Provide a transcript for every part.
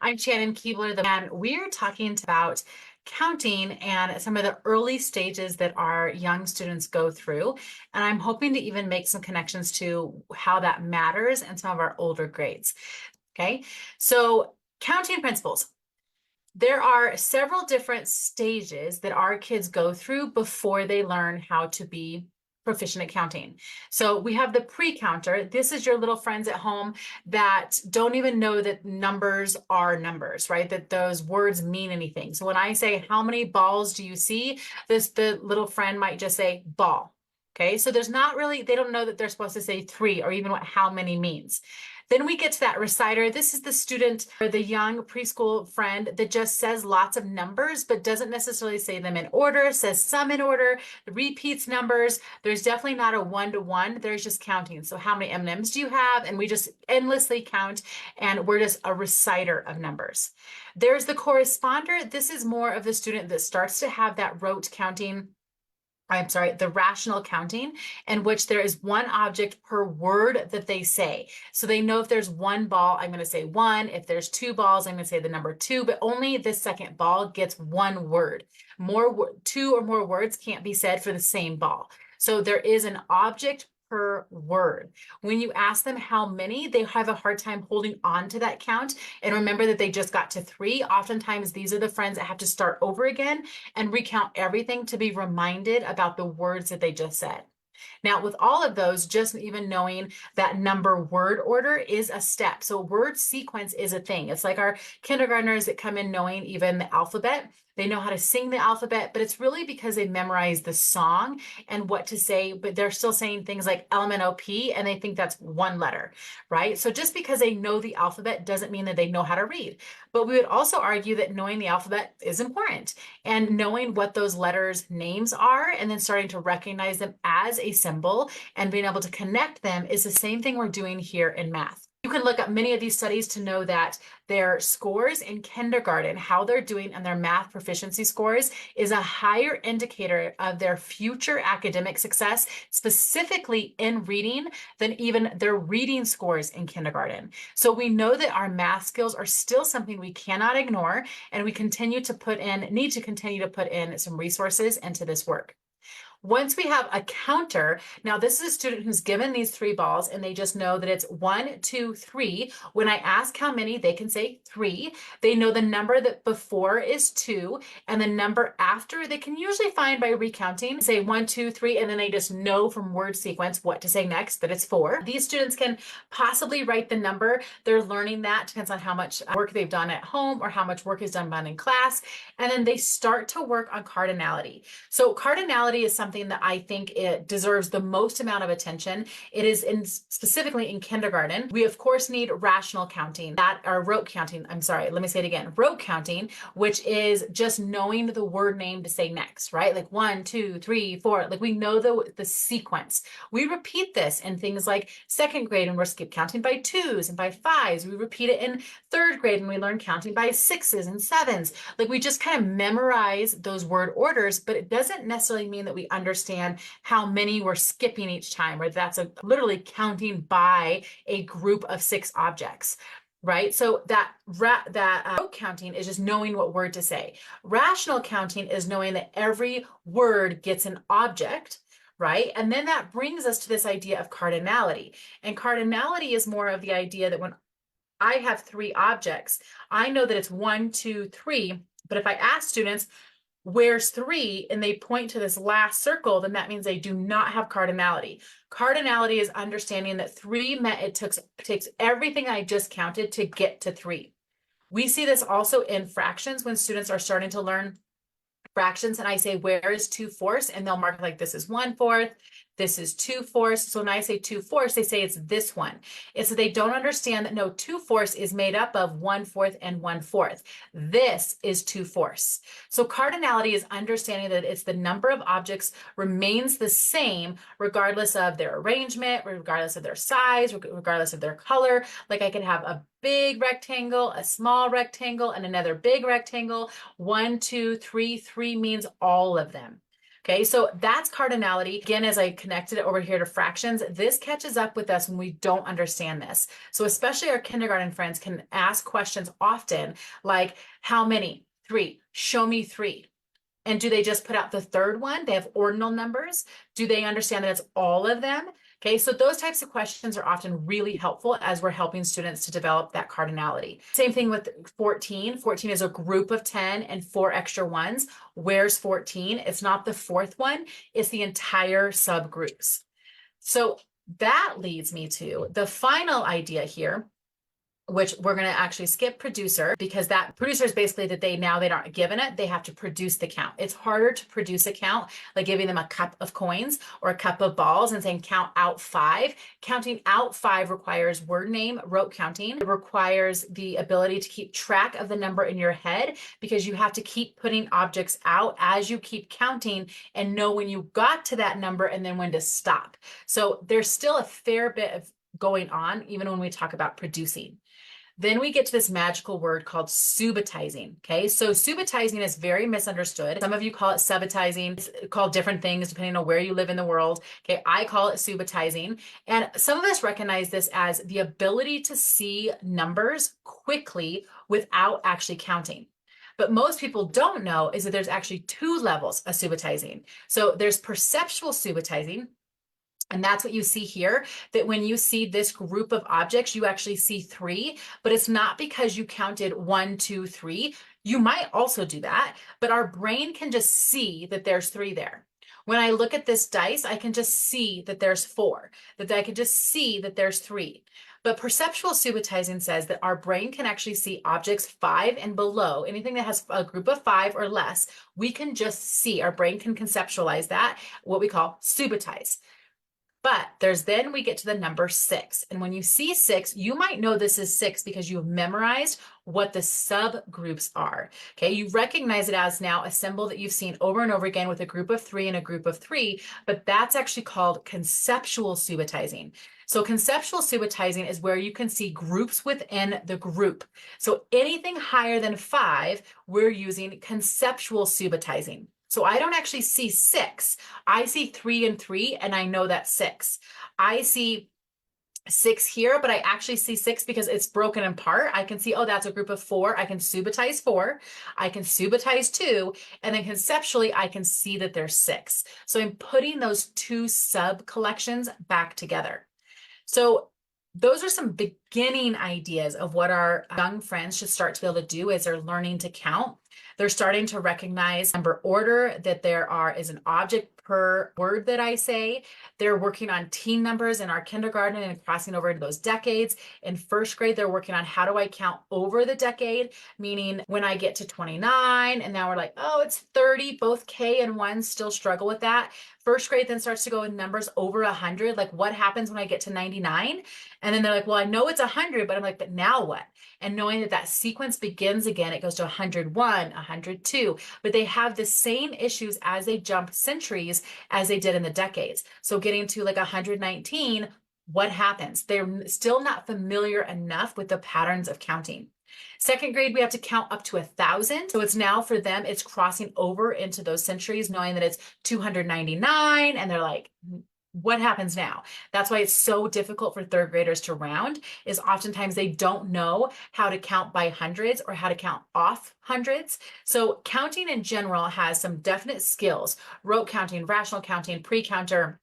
I'm Shannon Keebler, and we're talking about counting and some of the early stages that our young students go through. And I'm hoping to even make some connections to how that matters in some of our older grades. Okay, so counting principles. There are several different stages that our kids go through before they learn how to be proficient at counting. So we have the pre-counter. This is your little friends at home that don't even know that numbers are numbers, right? That those words mean anything. So when I say, how many balls do you see? The little friend might just say ball. Okay, so there's not really, they don't know that they're supposed to say three or even what how many means. Then we get to that reciter. This is the student or the young preschool friend that just says lots of numbers, but doesn't necessarily say them in order, says some in order, repeats numbers. There's definitely not a one-to-one. There's just counting. So how many M&Ms do you have? And we just endlessly count, and we're just a reciter of numbers. There's the corresponder. This is more of the student that starts to have that rote counting. I'm sorry, the rational counting, in which there is one object per word that they say. So they know if there's one ball, I'm going to say one. If there's two balls, I'm going to say the number two, but only the second ball gets one word. Two or more words can't be said for the same ball. So there is an object per word. When you ask them how many, they have a hard time holding on to that count. And remember that they just got to three. Oftentimes, these are the friends that have to start over again and recount everything to be reminded about the words that they just said. Now, with all of those, just even knowing that number word order is a step. So word sequence is a thing. It's like our kindergartners that come in knowing even the alphabet. They know how to sing the alphabet, but it's really because they memorize the song and what to say, but they're still saying things like LMNOP and they think that's one letter, right? So just because they know the alphabet doesn't mean that they know how to read. But we would also argue that knowing the alphabet is important and knowing what those letters names are and then starting to recognize them as a symbol and being able to connect them is the same thing we're doing here in math. You can look up many of these studies to know that their scores in kindergarten, how they're doing and their math proficiency scores is a higher indicator of their future academic success, specifically in reading, than even their reading scores in kindergarten. So we know that our math skills are still something we cannot ignore, and we need to continue to put in some resources into this work. Once we have a counter, now this is a student who's given these three balls and they just know that it's 1, 2, 3. When I ask how many, they can say 3. They know the number that before is 2 and the number after they can usually find by recounting, say 1, 2, 3, and then they just know from word sequence what to say next, that it's 4. These students can possibly write the number. They're learning that, depends on how much work they've done at home or how much work is done in class. And then they start to work on cardinality. So cardinality is something that I think it deserves the most amount of attention. It is specifically in kindergarten. We of course need rational counting, rote counting. I'm sorry, let me say it again. Rote counting, which is just knowing the word name to say next, right? Like 1, 2, 3, 4. Like we know the sequence. We repeat this in things like second grade and we're skip counting by 2s and by 5s. We repeat it in third grade and we learn counting by 6s and 7s. Like we just kind of memorize those word orders, but it doesn't necessarily mean that we understand how many we're skipping each time, or that's literally counting by a group of 6 objects. Right? So rote counting is just knowing what word to say. Rational counting is knowing that every word gets an object, right? And then that brings us to this idea of cardinality. And cardinality is more of the idea that when I have 3 objects, I know that it's 1, 2, 3. But if I ask students, where's 3, and they point to this last circle, then that means they do not have cardinality. Cardinality is understanding that 3 takes everything I just counted to get to 3. We see this also in fractions when students are starting to learn fractions and I say, where is 2/4? And they'll mark like this is 1/4. This is 2/4. So when I say 2/4, they say it's this one. It's that they don't understand that no, 2/4 is made up of 1/4 and 1/4. This is 2/4. So cardinality is understanding that it's the number of objects remains the same regardless of their arrangement, regardless of their size, regardless of their color. Like I can have a big rectangle, a small rectangle, and another big rectangle. 1, 2, 3, 3 means all of them. Okay, so that's cardinality. Again, as I connected it over here to fractions, this catches up with us when we don't understand this. So especially our kindergarten friends can ask questions often like, how many? 3. Show me 3. And do they just put out the third one? They have ordinal numbers. Do they understand that it's all of them? Okay, so those types of questions are often really helpful as we're helping students to develop that cardinality. Same thing with 14. 14 is a group of 10 and 4 extra ones. Where's 14? It's not the fourth one, it's the entire subgroups. So that leads me to the final idea here, which we're going to actually skip producer, because that producer is basically that they aren't given it, they have to produce the count. It's harder to produce a count, like giving them a cup of coins or a cup of balls and saying count out 5. Counting out 5 requires word name, rote counting. It requires the ability to keep track of the number in your head, because you have to keep putting objects out as you keep counting and know when you got to that number and then when to stop. So there's still a fair bit of going on even when we talk about producing. Then we get to this magical word called subitizing. Okay, so subitizing is very misunderstood. Some of you call it subitizing. It's called different things depending on where you live in the world. Okay, I call it subitizing. And some of us recognize this as the ability to see numbers quickly without actually counting. But most people don't know is that there's actually 2 levels of subitizing. So there's perceptual subitizing. And that's what you see here, that when you see this group of objects, you actually see 3, but it's not because you counted 1, 2, 3. You might also do that, but our brain can just see that there's 3 there. When I look at this dice, I can just see that there's 4, that I can just see that there's 3. But perceptual subitizing says that our brain can actually see objects 5 and below, anything that has a group of 5 or less, we can just see, our brain can conceptualize that, what we call subitize. But then we get to the number 6. And when you see 6, you might know this is 6 because you've memorized what the subgroups are. Okay, you recognize it as now a symbol that you've seen over and over again with a group of 3 and a group of 3, but that's actually called conceptual subitizing. So conceptual subitizing is where you can see groups within the group. So anything higher than 5, we're using conceptual subitizing. So I don't actually see 6. I see 3 and 3, and I know that's 6. I see 6 here, but I actually see 6 because it's broken apart. I can see, oh, that's a group of 4. I can subitize 4. I can subitize 2. And then conceptually, I can see that there's 6. So I'm putting those 2 sub collections back together. So those are some beginning ideas of what our young friends should start to be able to do as they're learning to count. They're starting to recognize number order, that there is an object per word that I say. They're working on teen numbers in our kindergarten and crossing over into those decades. In first grade, they're working on how do I count over the decade, meaning when I get to 29 and now we're like, oh, it's 30, both K and 1 still struggle with that. First grade then starts to go in numbers over 100. Like what happens when I get to 99? And then they're like, well, I know it's 100, but I'm like, but now what? And knowing that that sequence begins again, it goes to 101, 102, but they have the same issues as they jump centuries as they did in the decades. So getting to like 119, what happens? They're still not familiar enough with the patterns of counting. Second grade, we have to count up to 1,000. So it's now for them, it's crossing over into those centuries, knowing that it's 299. And they're like, what happens now? That's why it's so difficult for third graders to round, is oftentimes they don't know how to count by hundreds or how to count off hundreds. So counting in general has some definite skills: rote counting, rational counting, pre-counter,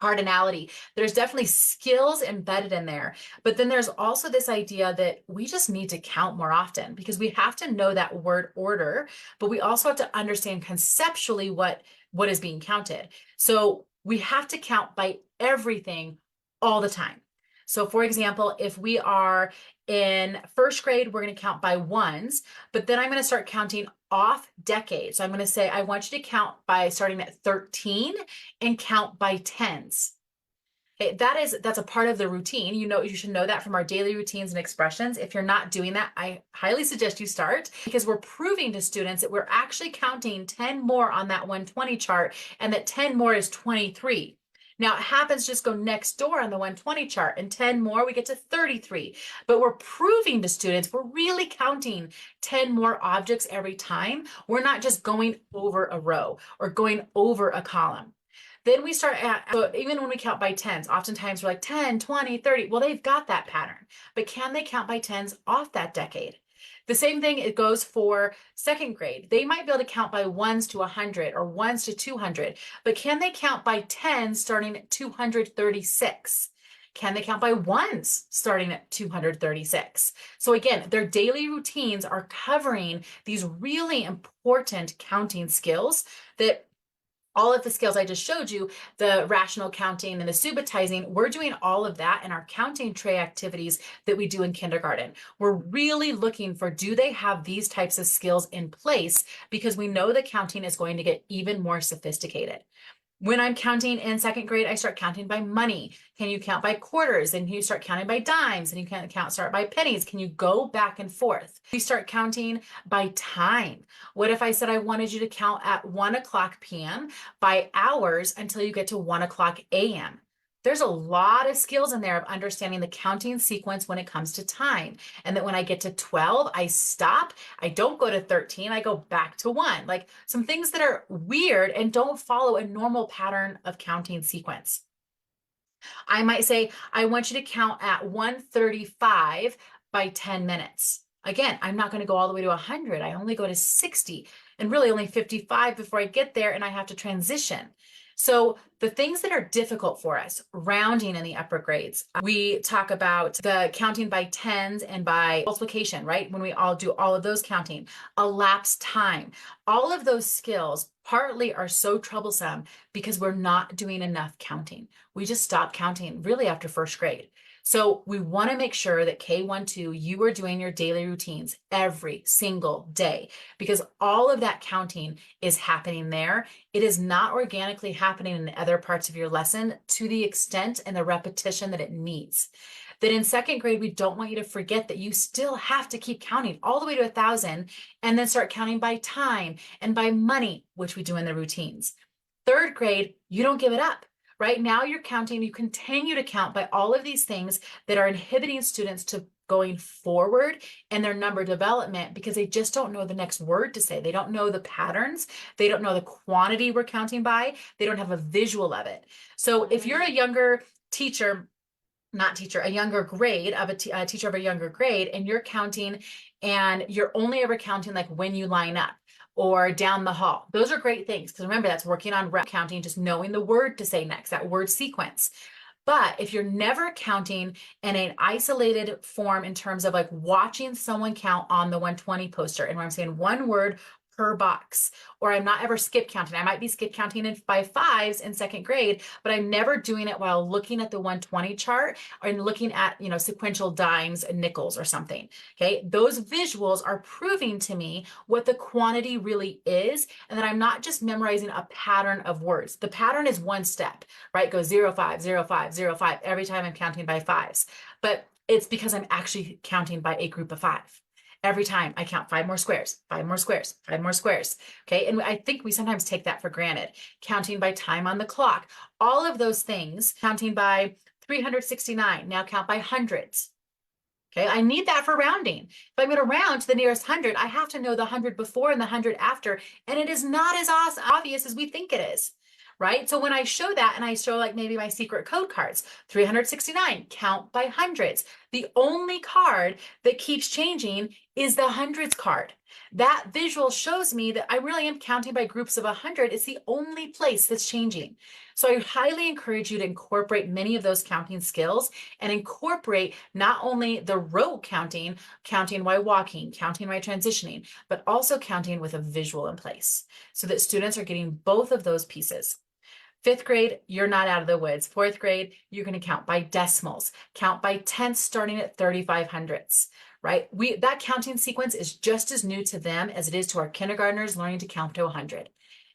cardinality. There's definitely skills embedded in there. But then there's also this idea that we just need to count more often, because we have to know that word order, but we also have to understand conceptually what is being counted. So we have to count by everything all the time. So for example, if we are in first grade, we're going to count by ones, but then I'm going to start counting off decades. So I'm going to say, I want you to count by starting at 13 and count by tens. Okay, that's a part of the routine. You should know that from our daily routines and expressions. If you're not doing that, I highly suggest you start, because we're proving to students that we're actually counting 10 more on that 120 chart, and that 10 more is 23. Now it happens just go next door on the 120 chart, and 10 more, we get to 33. But we're proving to students we're really counting 10 more objects every time. We're not just going over a row or going over a column. Then we start at, so even when we count by tens, oftentimes we're like 10, 20, 30. Well, they've got that pattern, but can they count by tens off that decade? The same thing, it goes for second grade. They might be able to count by ones to 100 or ones to 200, but can they count by tens starting at 236? Can they count by ones starting at 236? So again, their daily routines are covering these really important counting skills that all of the skills I just showed you, the rational counting and the subitizing, we're doing all of that in our counting tray activities that we do in kindergarten. We're really looking for, do they have these types of skills in place? Because we know the counting is going to get even more sophisticated. When I'm counting in second grade, I start counting by money. Can you count by quarters? And you start counting by dimes, and you can start by pennies. Can you go back and forth? We start counting by time. What if I said I wanted you to count at 1 o'clock p.m. by hours until you get to 1 o'clock a.m.? There's a lot of skills in there of understanding the counting sequence when it comes to time. And that when I get to 12, I stop. I don't go to 13. I go back to 1. Like some things that are weird and don't follow a normal pattern of counting sequence. I might say, I want you to count at 1:35 by 10 minutes. Again, I'm not going to go all the way to 100. I only go to 60 and really only 55 before I get there, and I have to transition. So the things that are difficult for us, rounding in the upper grades, we talk about the counting by tens and by multiplication, right? When we all do all of those counting, elapsed time, all of those skills partly are so troublesome because we're not doing enough counting. We just stop counting really after first grade. So we want to make sure that K1, 2, you are doing your daily routines every single day, because all of that counting is happening there. It is not organically happening in other parts of your lesson to the extent and the repetition that it needs. That in second grade, we don't want you to forget that you still have to keep counting all the way to 1,000 and then start counting by time and by money, which we do in the routines. Third grade, you don't give it up. Right now you're counting, you continue to count by all of these things that are inhibiting students to going forward in their number development because they just don't know the next word to say. They don't know the patterns. They don't know the quantity we're counting by. They don't have a visual of it. So if you're a younger teacher, a younger grade of a teacher of a younger grade, and you're counting and you're only ever counting like when you line up or down the hall. Those are great things because remember, that's working on rep counting, just knowing the word to say next, that word sequence. But if you're never counting in an isolated form in terms of like watching someone count on the 120 poster, and where I'm saying one word per box, or I'm not ever skip counting. I might be skip counting by fives in second grade, but I'm never doing it while looking at the 120 chart and looking at, sequential dimes and nickels or something. Okay. Those visuals are proving to me what the quantity really is, and that I'm not just memorizing a pattern of words. The pattern is one step, right? It goes 0, 5, 0, 5, 0, 5 every time I'm counting by fives, but it's because I'm actually counting by a group of 5. Every time I count 5 more squares, 5 more squares, 5 more squares. Okay. And I think we sometimes take that for granted. Counting by time on the clock, all of those things, counting by 369, now count by hundreds. Okay. I need that for rounding. If I'm going to round to the nearest 100, I have to know the 100 before and the 100 after. And it is not as obvious as we think it is. Right? So when I show that and I show like maybe my secret code cards, 369, count by hundreds. The only card that keeps changing is the hundreds card. That visual shows me that I really am counting by groups of 100. It's the only place that's changing. So I highly encourage you to incorporate many of those counting skills and incorporate not only the row counting, counting while walking, counting while transitioning, but also counting with a visual in place so that students are getting both of those pieces. Fifth grade, you're not out of the woods. Fourth grade, you're going to count by decimals, count by tenths starting at 3500ths, right? That counting sequence is just as new to them as it is to our kindergartners learning to count to 100.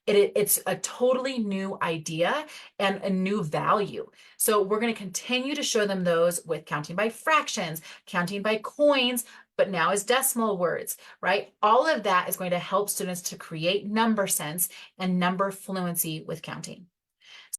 It's a totally new idea and a new value. So we're going to continue to show them those with counting by fractions, counting by coins, but now as decimal words, right? All of that is going to help students to create number sense and number fluency with counting.